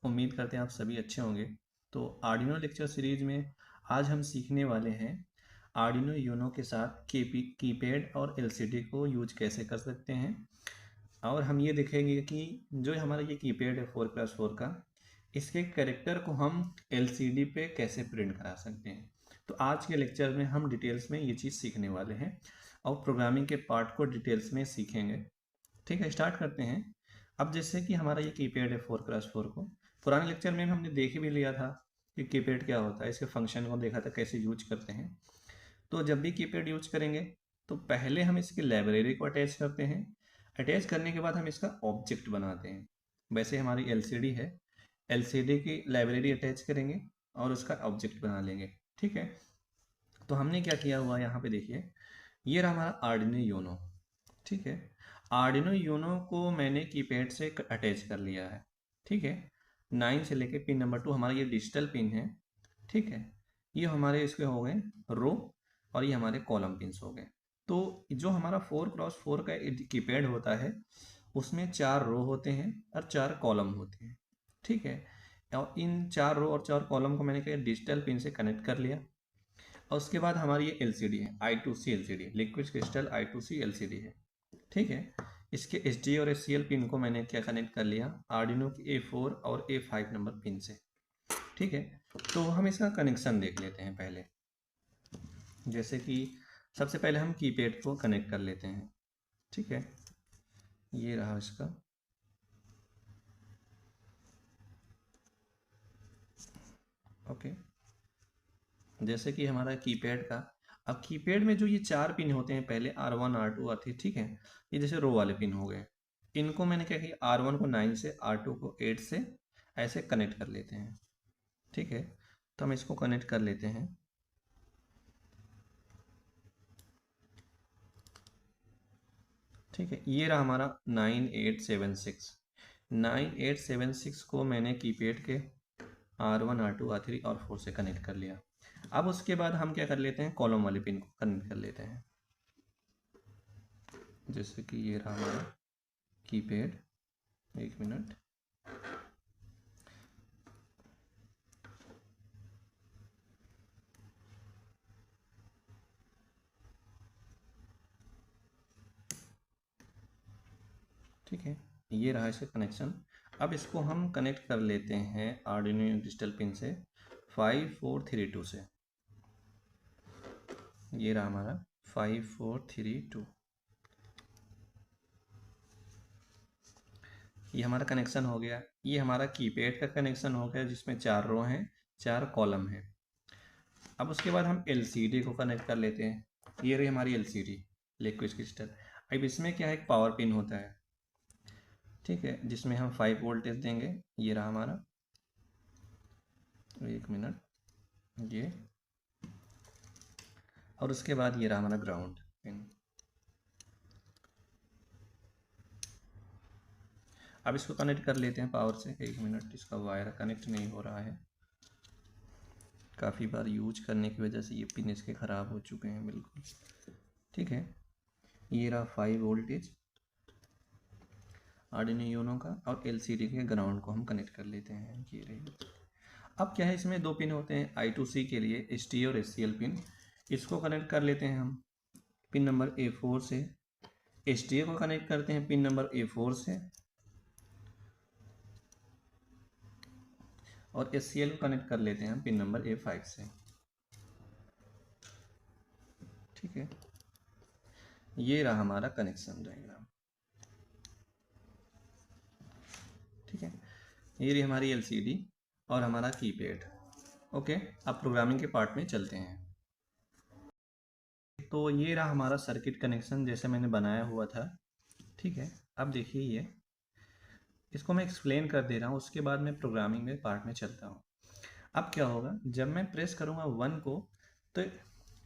उम्मीद करते हैं आप सभी अच्छे होंगे। तो आर्डिनो लेक्चर सीरीज में आज हम सीखने वाले हैं आर्डिनो यूनो के साथ कीपैड और एलसीडी को यूज कैसे कर सकते हैं। और हम ये देखेंगे कि जो हमारा ये कीपैड है 4x4 का, इसके कैरेक्टर को हम एलसीडी पे कैसे प्रिंट करा सकते हैं। तो आज के लेक्चर में हम डिटेल्स में ये चीज़ सीखने वाले हैं और प्रोग्रामिंग के पार्ट को डिटेल्स में सीखेंगे। ठीक है, स्टार्ट करते हैं। अब जैसे कि हमारा ये कीपैड है 4x4 को, पुराने लेक्चर में हमने देख भी लिया था कि कीपैड क्या होता है, इसके फंक्शन को देखा था कैसे यूज करते हैं। तो जब भी कीपैड यूज करेंगे तो पहले हम इसकी लाइब्रेरी को अटैच करते हैं। अटैच करने के बाद हम इसका ऑब्जेक्ट बनाते हैं। वैसे हमारी एलसीडी है, एलसीडी की लाइब्रेरी अटैच करेंगे और उसका ऑब्जेक्ट बना लेंगे। ठीक है, तो हमने क्या किया हुआ यहाँ पे देखिए, ये रहा हमारा आर्डिनो यूनो। ठीक है, आर्डिनो यूनो को मैंने कीपैड से अटैच कर लिया है। ठीक है, 9 से लेके पिन नंबर 2 हमारा ये डिजिटल पिन है। ठीक है, ये हमारे इसके हो गए रो और ये हमारे कॉलम पिन्स हो गए। तो जो हमारा 4x4 का कीपैड होता है उसमें 4 रो होते हैं और 4 कॉलम होते हैं। ठीक है, और इन 4 रो और 4 कॉलम को मैंने क्या डिजिटल पिन से कनेक्ट कर लिया। और उसके बाद हमारी ये एलसीडी है, I2C LCD, liquid crystal I2C LCD है। ठीक है, इसके SD और SCL पिन को मैंने क्या कनेक्ट कर लिया, आर्डिनो की A4 और A5 नंबर पिन से। ठीक है, तो हम इसका कनेक्शन देख लेते हैं पहले। जैसे कि सबसे पहले हम कीपैड को कनेक्ट कर लेते हैं। ठीक है, ये रहा इसका। ओके, जैसे कि हमारा कीपैड का, अब कीपैड में जो ये 4 पिन होते हैं, पहले R1 R2 R3, ठीक है, ये जैसे रो वाले पिन हो गए। इनको मैंने क्या किया, R1 को 9 से, R2 को 8 से ऐसे कनेक्ट कर लेते हैं। ठीक है, तो हम इसको कनेक्ट कर लेते हैं। ठीक है, ये रहा हमारा 9876। 9876 को मैंने कीपैड के R1 R2 R3 और 4 से कनेक्ट कर लिया। अब उसके बाद हम क्या कर लेते हैं, कॉलम वाले पिन को कनेक्ट कर लेते हैं। जैसे कि ये रहा हमारा कीपैड। एक मिनट, ठीक है, ये रहा इसका कनेक्शन। अब इसको हम कनेक्ट कर लेते हैं आर्डिनो डिजिटल पिन से 5432 से। ये रहा हमारा 5432, ये हमारा कनेक्शन हो गया। ये हमारा कीपैड का कनेक्शन हो गया जिसमें 4 रो हैं, 4 कॉलम हैं। अब उसके बाद हम एलसीडी को कनेक्ट कर लेते हैं। ये रही हमारी एलसीडी, लिक्विड क्रिस्टल। अब इसमें क्या है, एक पावर पिन होता है। ठीक है, जिसमें हम 5 वोल्टेज देंगे। ये रहा हमारा, एक मिनट, ये, और उसके बाद ये रहा हमारा ग्राउंड पिन। अब इसको कनेक्ट कर लेते हैं पावर से। एक मिनट, इसका वायर कनेक्ट नहीं हो रहा है, काफ़ी बार यूज करने की वजह से ये पिन इसके ख़राब हो चुके हैं बिल्कुल। ठीक है, ये रहा 5 वोल्टेज आर्डिनो यूनो का, और एलसीडी के ग्राउंड को हम कनेक्ट कर लेते हैं। ये रही। अब क्या है, इसमें 2 पिन होते हैं I2C के लिए, ST और SCL पिन। इसको कनेक्ट कर लेते हैं हम पिन नंबर A4 से। STA को कनेक्ट करते हैं पिन नंबर A4 से, और SCL को कनेक्ट कर लेते हैं हम पिन नंबर A5 से। ठीक है, ये रहा हमारा कनेक्शन डायग्राम। ठीक है, ये रही हमारी एलसीडी और हमारा कीपैड। ओके, अब प्रोग्रामिंग के पार्ट में चलते हैं। तो ये रहा हमारा सर्किट कनेक्शन जैसे मैंने बनाया हुआ था। ठीक है, अब देखिए ये, इसको मैं एक्सप्लेन कर दे रहा हूँ, उसके बाद मैं प्रोग्रामिंग में पार्ट में चलता हूँ। अब क्या होगा, जब मैं प्रेस करूँगा 1 को, तो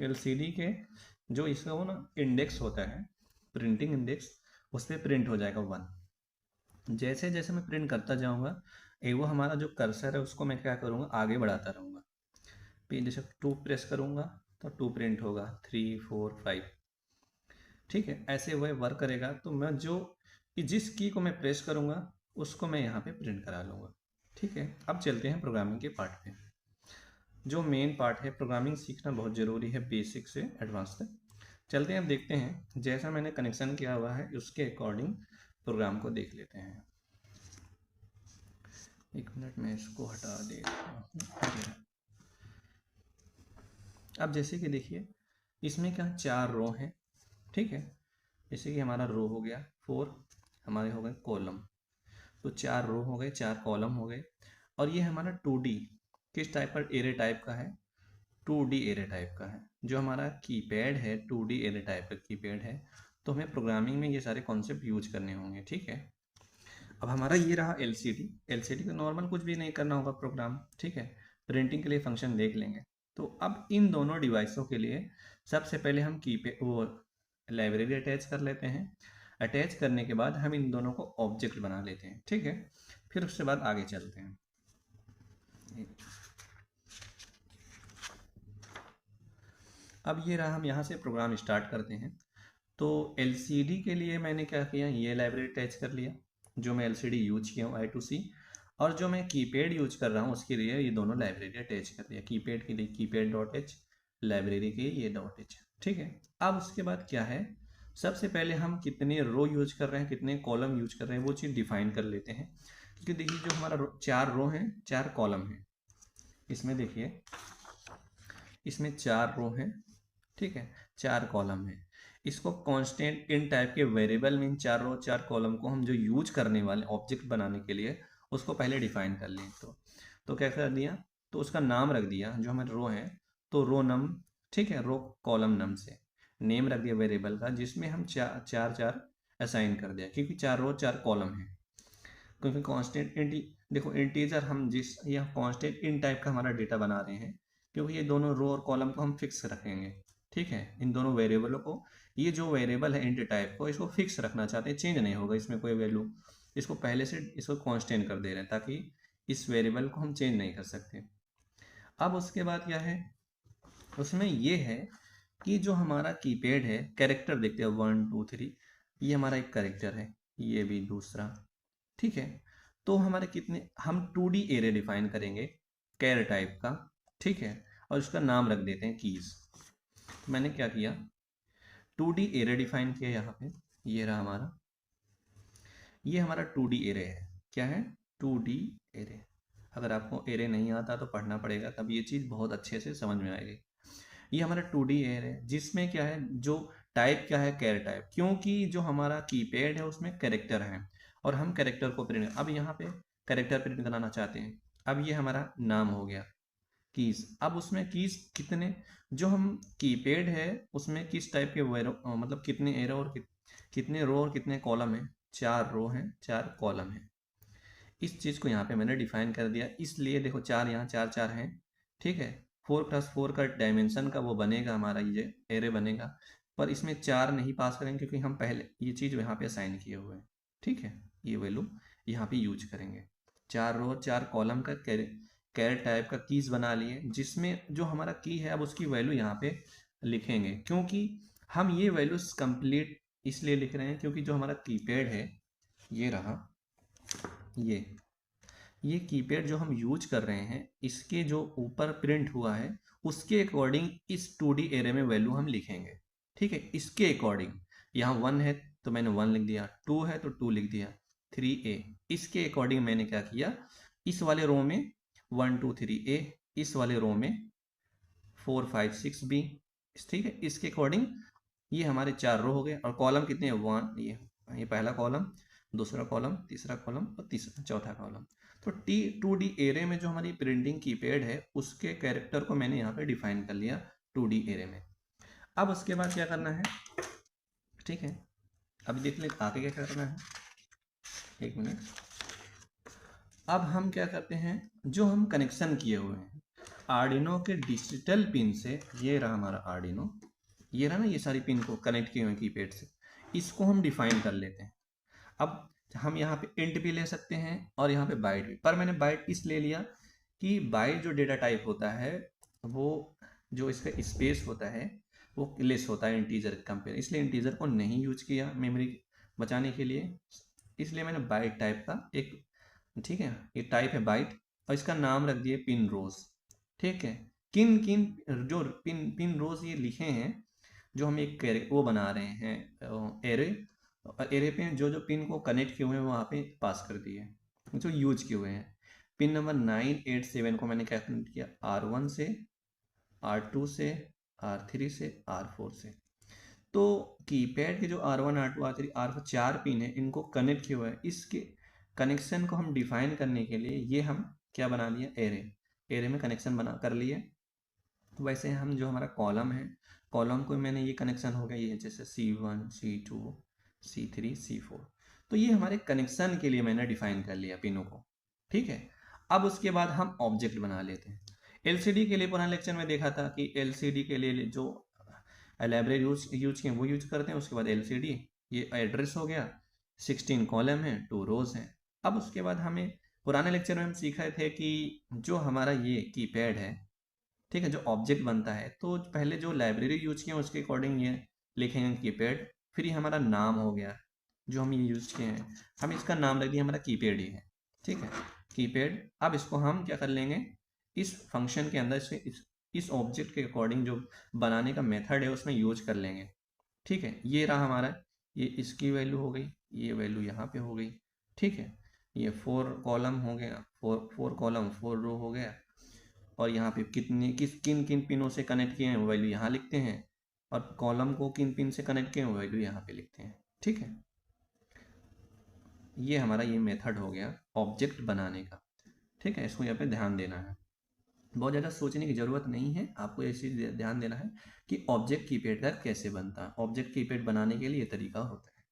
एलसीडी के जो इसका वो ना इंडेक्स होता है, प्रिंटिंग इंडेक्स, उस पर प्रिंट हो जाएगा 1। जैसे जैसे मैं प्रिंट करता जाऊँगा, वो हमारा जो कर्सर है उसको मैं क्या करूँगा, आगे बढ़ाता रहूँगा। फिर जैसे 2 प्रेस करूँगा तो 2 प्रिंट होगा, 3 4 5। ठीक है, ऐसे वह वर्क करेगा। तो मैं जो कि जिस की को मैं प्रेस करूँगा उसको मैं यहाँ पे प्रिंट करा लूँगा। ठीक है, अब चलते हैं प्रोग्रामिंग के पार्ट पे। जो मेन पार्ट है, प्रोग्रामिंग सीखना बहुत ज़रूरी है बेसिक से एडवांस तक। चलते हैं, अब देखते हैं जैसा मैंने कनेक्शन किया हुआ है उसके अकॉर्डिंग प्रोग्राम को देख लेते हैं। एक मिनट में इसको हटा देता हूँ। अब जैसे कि देखिए इसमें क्या 4 रो हैं, ठीक है। जैसे कि हमारा रो हो गया 4, हमारे हो गए कॉलम, तो 4 रो हो गए, 4 कॉलम हो गए। और ये हमारा 2D किस टाइप का एरे टाइप का है, 2D एरे टाइप का है। जो हमारा कीपैड है 2D एरे टाइप का कीपैड है, तो हमें प्रोग्रामिंग में ये सारे कॉन्सेप्ट यूज करने होंगे, ठीक है। अब हमारा ये रहा एलसीडी को नॉर्मल कुछ भी नहीं करना होगा प्रोग्राम, ठीक है। प्रिंटिंग के लिए फंक्शन देख लेंगे। तो अब इन दोनों डिवाइसों के लिए सबसे पहले हम वो लाइब्रेरी अटैच कर लेते हैं। अटैच करने के बाद हम इन दोनों को ऑब्जेक्ट बना लेते हैं, ठीक है। फिर उसके बाद आगे चलते हैं। अब ये रहा, हम यहाँ से प्रोग्राम स्टार्ट करते हैं। तो एलसीडी के लिए मैंने क्या किया, ये लाइब्रेरी अटैच कर लिया, जो मैं एलसीडी यूज किया हूँ I2C। और जो मैं कीपैड यूज कर रहा हूँ उसके लिए ये दोनों लाइब्रेरी अटैच कर दिया। कीपैड के लिए कीपैड डॉट एच, लाइब्रेरी के ये डॉट एच, ठीक है। अब उसके बाद क्या है, सबसे पहले हम कितने रो यूज कर रहे हैं, कितने कॉलम यूज कर रहे हैं, वो चीज़ डिफाइन कर लेते हैं। क्योंकि देखिए जो हमारा 4 रो हैं 4 कॉलम हैं, इसमें देखिए इसमें 4 रो हैं, ठीक है, 4 कॉलम है। इसको कांस्टेंट इन टाइप के वेरिएबल में इन 4 रो 4 कॉलम को हम जो यूज करने वाले ऑब्जेक्ट बनाने के लिए उसको पहले डिफाइन कर लें। तो क्या कर दिया, तो उसका नाम रख दिया, जो हमारे रो है तो रो नम, ठीक है, रो कॉलम नम से नेम रख दिया वेरिएबल का, जिसमें हम चार चार असाइन कर दिया, क्योंकि 4 रो 4 कॉलम है। क्योंकि कांस्टेंट देखो इंटीजर हम जिस यह कांस्टेंट इन टाइप का हमारा डेटा बना रहे हैं, क्योंकि ये दोनों रो और कॉलम को हम फिक्स रखेंगे, ठीक है। इन दोनों वेरिएबलों को, ये जो वेरिएबल है इंट टाइप को, इसको फिक्स रखना चाहते हैं, चेंज नहीं होगा इसमें कोई वैल्यू। इसको पहले से इसको कांस्टेंट कर दे रहे हैं ताकि इस वेरिएबल को हम चेंज नहीं कर सकते। अब उसके बाद क्या है, उसमें ये है कि जो हमारा कीपैड है, कैरेक्टर देखते हैं 1 2 3, ये हमारा एक कैरेक्टर है, ये भी दूसरा, ठीक है। तो हमारे कितने, हम 2D एरे डिफाइन करेंगे कैर टाइप का, ठीक है। और उसका नाम रख देते हैं कीज। मैंने क्या किया, 2D एरे डिफाइन किया यहाँ पे, ये रहा हमारा, ये हमारा 2D एरे है। क्या है, 2D एरे। अगर आपको एरे नहीं आता तो पढ़ना पड़ेगा, तब ये चीज़ बहुत अच्छे से समझ में आएगी। ये हमारा 2D एरे है, जिसमें क्या है, जो टाइप क्या है, कैर टाइप, क्योंकि जो हमारा कीपैड है उसमें कैरेक्टर है और हम कैरेक्टर को प्रिंट, अब यहाँ पे कैरेक्टर प्रिंट कराना चाहते हैं। अब ये हमारा नाम हो गया कीज। अब उसमें कीज कितने, जो हम कीपैड है उसमें किस टाइप के मतलब कितने एरो और कितने रो और कितने कॉलम है, 4 रो हैं 4 कॉलम है। इस चीज़ को यहाँ पे मैंने डिफाइन कर दिया, इसलिए देखो 4 यहाँ 4 4 हैं, ठीक है। 4+4 का डायमेंशन का वो बनेगा हमारा, ये एरे बनेगा। पर इसमें 4 नहीं पास करेंगे क्योंकि हम पहले ये चीज़ यहाँ पे असाइन किए हुए हैं, ठीक है। ये वैल्यू यहाँ पे यूज करेंगे। 4 रो 4 कॉलम का कैर टाइप का कीज बना लिए, जिसमें जो हमारा की है अब उसकी वैल्यू यहाँ पे लिखेंगे। क्योंकि हम ये वैल्यूज कंप्लीट इसलिए लिख रहे हैं क्योंकि जो हमारा कीपैड है, ये रहा, ये कीपैड जो हम यूज कर रहे हैं, इसके जो ऊपर प्रिंट हुआ है उसके अकॉर्डिंग इस 2D एरे में वैल्यू हम लिखेंगे, ठीक है। इसके अकॉर्डिंग, यहाँ 1 है तो मैंने 1 लिख दिया, 2 है तो 2 लिख दिया, 3A। इसके अकॉर्डिंग मैंने क्या किया, इस वाले रो में 1 2 3A, इस वाले रो में 4 5 6B, ठीक है। इसके अकॉर्डिंग ये हमारे 4 रो हो गए। और कॉलम कितने हैं, 1, ये पहला कॉलम, दूसरा कॉलम, तीसरा कॉलम और तीसरा चौथा कॉलम। तो 2D एरे में जो हमारी प्रिंटिंग कीपैड है उसके कैरेक्टर को मैंने यहाँ पे डिफाइन कर लिया 2D एरे में। अब उसके बाद क्या करना है, ठीक है, अभी देख ले आगे क्या करना है, एक मिनट। अब हम क्या करते हैं, जो हम कनेक्शन किए हुए हैं आर्डिनो के डिजिटल पिन से, ये रहा हमारा आर्डिनो, ये रहा ना, ये सारी पिन को कनेक्ट किए हुए हैं कीपैड से, इसको हम डिफाइन कर लेते हैं। अब हम यहाँ पे इंट भी ले सकते हैं और यहाँ पे बाइट भी, पर मैंने बाइट इसलिए लिया कि बाइट जो डेटा टाइप होता है वो, जो इसका स्पेस होता है वो लेस होता है इंटीजर के कंपेयर, इसलिए इंटीजर को नहीं यूज किया मेमोरी बचाने के लिए। इसलिए मैंने बाइट टाइप का एक ठीक है, ये टाइप है बाइट और इसका नाम रख दिए पिन रोज। ठीक है, किन किन जो पिन पिन रोज ये लिखे हैं, जो हम एक वो बना रहे हैं एरे, एरे पे जो जो पिन को कनेक्ट किए हुए हैं वहाँ पे पास कर दिए, जो यूज किए हुए हैं। पिन नंबर 9 8 7 को मैंने क्या कनेक्ट किया, R1 से, R2 से, R3 से, R4 से। तो कीपैड के जो R1 R2 R3 R4 चार पिन है, इनको कनेक्ट किया हुआ है। इसके कनेक्शन को हम डिफाइन करने के लिए ये हम क्या बना लिया, एरे, एरे में कनेक्शन बना कर लिए। वैसे हम जो हमारा कॉलम है, कॉलम को मैंने ये कनेक्शन हो गया, ये जैसे C1 C2 C3 C4, तो ये हमारे कनेक्शन के लिए मैंने डिफाइन कर लिया पिनों को। ठीक है, अब उसके बाद हम ऑब्जेक्ट बना लेते हैं। एलसीडी के लिए पुराने लेक्चर में देखा था कि एलसीडी के लिए जो लाइब्रेरी यूज किए वो यूज करते हैं। उसके बाद एलसीडी, ये एड्रेस हो गया, 16 कॉलम है, 2 रोज हैं। अब उसके बाद हमें पुराने लेक्चर में हम सीखे थे कि जो हमारा ये कीपैड है, ठीक है, जो ऑब्जेक्ट बनता है, तो पहले जो लाइब्रेरी यूज किए उसके अकॉर्डिंग ये लिखेंगे कीपैड, फिर ये हमारा नाम हो गया जो हम ये यूज किए हैं, हम इसका नाम रख दिए हमारा कीपैड ही है। ठीक है, कीपैड। अब इसको हम क्या कर लेंगे, इस फंक्शन के अंदर से इस ऑब्जेक्ट के अकॉर्डिंग जो बनाने का मेथड है उसमें यूज कर लेंगे। ठीक है, ये रहा हमारा, ये इसकी वैल्यू हो गई, ये वैल्यू यहाँ पे हो गई। ठीक है, ये 4 कॉलम हो गया, 4 कॉलम 4 रो हो गया, और यहाँ पे कितने किन किन पिनों से कनेक्ट किए हैं वो वैल्यू यहाँ लिखते हैं, और कॉलम को किन पिन से कनेक्ट किए हैं वो वैल्यू यहाँ पे लिखते हैं। ठीक है, ये हमारा ये मेथड हो गया ऑब्जेक्ट बनाने का। ठीक है, इसको यहाँ पे ध्यान देना है, बहुत ज़्यादा सोचने की ज़रूरत नहीं है, आपको ये चीज़ ध्यान देना है कि ऑब्जेक्ट कीपैड का कैसे बनता है। ऑब्जेक्ट कीपैड बनाने के लिए ये तरीका होता है।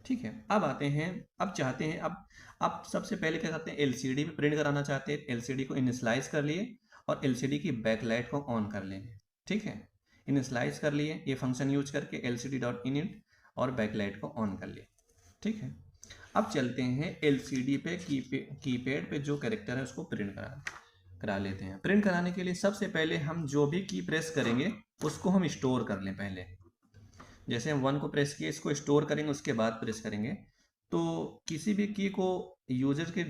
ठीक है, अब आते हैं, अब चाहते हैं, अब आप सबसे पहले क्या करते हैं, एलसीडी पे प्रिंट कराना चाहते हैं, एलसीडी को इनिशियलाइज कर लिए और एलसीडी की बैकलाइट को ऑन कर लेंगे। ठीक है, इनिशियलाइज कर लिए ये फंक्शन यूज करके एलसीडी डॉट इनिट, और बैकलाइट को ऑन कर लिए। ठीक है, अब चलते हैं एलसीडी पे कीपैड पे जो कैरेक्टर है उसको प्रिंट करा लेते हैं। प्रिंट कराने के लिए सबसे पहले हम जो भी की प्रेस करेंगे उसको हम स्टोर कर लें पहले। जैसे हम 1 को प्रेस किए, इसको स्टोर करेंगे, उसके बाद प्रेस करेंगे। तो किसी भी की को यूजर के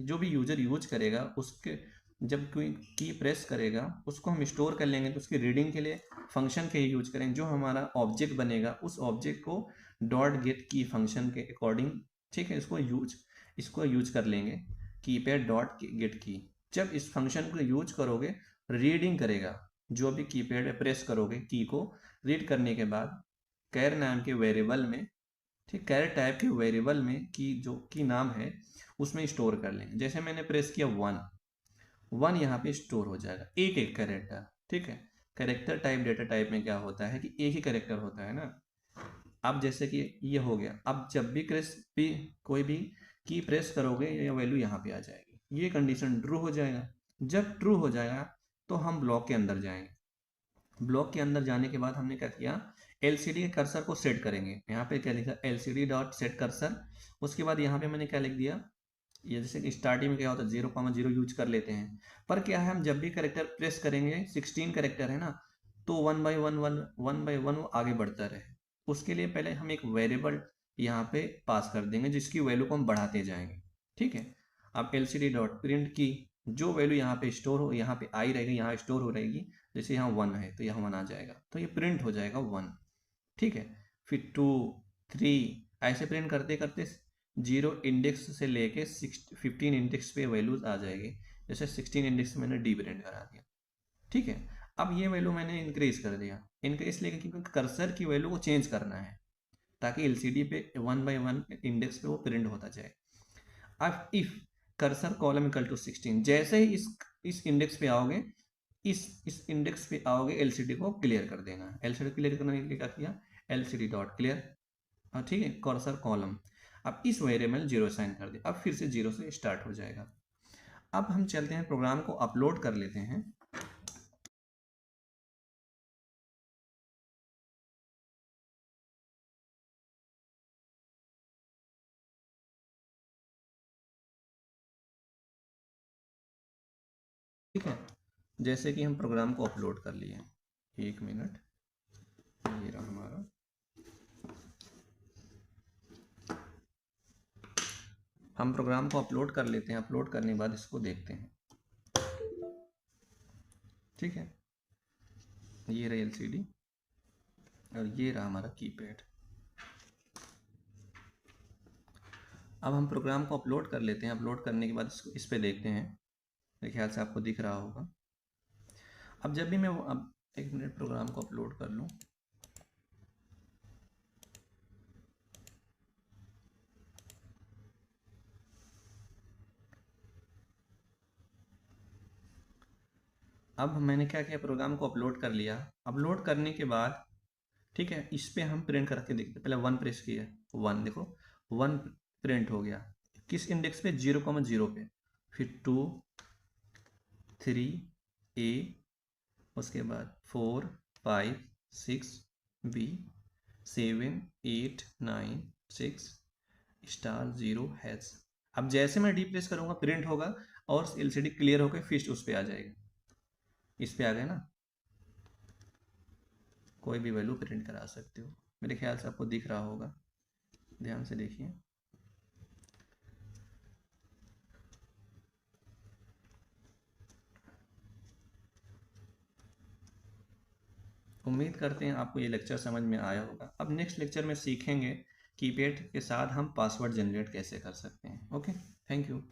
जो भी यूजर यूज करेगा उसके, जब कोई की प्रेस करेगा उसको हम स्टोर कर लेंगे, तो उसकी रीडिंग के लिए फंक्शन के ही यूज करेंगे। जो हमारा ऑब्जेक्ट बनेगा उस ऑब्जेक्ट को डॉट गेट की फंक्शन के अकॉर्डिंग, ठीक है, इसको यूज कर लेंगे, कीपैड डॉट गेट की। जब इस फंक्शन को यूज करोगे, रीडिंग करेगा, जो भी कीपैड प्रेस करोगे की को रीड करने के बाद कैर नाम के वेरिएबल में, ठीक, कैर टाइप के वेरिएबल में की जो की नाम है उसमें स्टोर कर लेंगे। जैसे मैंने प्रेस किया 1, 1 यहाँ पे स्टोर हो जाएगा, एक एक कैरेक्टर। ठीक है, कैरेक्टर टाइप डेटा टाइप में क्या होता है कि एक ही कैरेक्टर होता है ना। अब जैसे कि ये हो गया, अब जब भी कोई भी की प्रेस करोगे ये वैल्यू यहाँ पे आ जाएगी, ये कंडीशन ट्रू हो जाएगा। जब ट्रू हो जाएगा तो हम ब्लॉक के अंदर जाएंगे। ब्लॉक के अंदर जाने के बाद हमने क्या किया, एलसीडी के कर्सर को सेट करेंगे। यहाँ पे क्या लिखा, एलसीडी डॉट सेट कर्सर। उसके बाद यहाँ पे मैंने क्या लिख दिया, ये जैसे कि स्टार्टिंग में क्या होता है 0,0 यूज कर लेते हैं, पर क्या है हम जब भी करेक्टर प्रेस करेंगे, 16 करेक्टर है ना, तो 1 बाई 1 वो आगे बढ़ता रहे। उसके लिए पहले हम एक वेरिएबल यहाँ पे पास कर देंगे जिसकी वैल्यू को हम बढ़ाते जाएंगे। ठीक है, अब L C D dot print की जो वैल्यू यहाँ पे स्टोर हो, यहाँ पे आई रहेगी, यहाँ स्टोर हो रहेगी। जैसे यहाँ 1 है तो यहाँ 1 आ जाएगा, तो ये प्रिंट हो जाएगा 1। ठीक है, फिर 2 3 ऐसे प्रिंट करते करते 0 इंडेक्स से लेके 15 इंडेक्स पे वैल्यूज आ जाएगी। जैसे 16 इंडेक्स मैंने डी प्रिंट करा दिया। ठीक है, अब ये वैल्यू मैंने इंक्रीज कर दिया, इंक्रीज लेके क्योंकि कर्सर की वैल्यू को चेंज करना है ताकि एलसीडी पे 1 बाई 1 इंडेक्स पे वो प्रिंट होता जाए। अब if cursor column equal to 16, जैसे ही इस इंडेक्स पे आओगे, इस इंडेक्स पे आओगे, एलसीडी को क्लियर कर देना। एलसीडी क्लियर करने के लिए क्या किया, एलसीडी डॉट क्लियर, ठीक है, कर्सर कॉलम। अब इस वेरिएबल 0 साइन कर दे, अब फिर से 0 से स्टार्ट हो जाएगा। अब हम चलते हैं प्रोग्राम को अपलोड कर लेते हैं। ठीक है, जैसे कि हम प्रोग्राम को अपलोड कर लिए, 1 मिनट, ये रहा हमारा। हम प्रोग्राम को अपलोड कर लेते हैं, अपलोड करने के बाद इसको देखते हैं। ठीक है, ये रही एलसीडी और ये रहा हमारा कीपैड। अब हम प्रोग्राम को अपलोड कर लेते हैं, अपलोड करने के बाद इसको इस पे देखते हैं। मेरे ख्याल से आपको दिख रहा होगा। अब जब भी मैं अब 1 मिनट प्रोग्राम को अपलोड कर लूँ। अब मैंने क्या किया, प्रोग्राम को अपलोड कर लिया। अपलोड करने के बाद ठीक है, इस पे हम प्रिंट करके देखते। पहले 1 प्रेस किया, 1 देखो 1 प्रिंट हो गया। किस इंडेक्स पे, 0,0 पे। फिर 2 3 A, उसके बाद 4 5 6 B 7 8 9 6 *0#। अब जैसे मैं डीप्रेस करूंगा प्रिंट होगा और एलसीडी क्लियर होकर फिर उस पे आ जाएगा। इस पे आ गया ना, कोई भी वैल्यू प्रिंट करा सकते हो। मेरे ख्याल से आपको दिख रहा होगा, ध्यान से देखिए। उम्मीद करते हैं आपको ये लेक्चर समझ में आया होगा। अब नेक्स्ट लेक्चर में सीखेंगे कीपैड के साथ हम पासवर्ड जनरेट कैसे कर सकते हैं। Okay, thank you.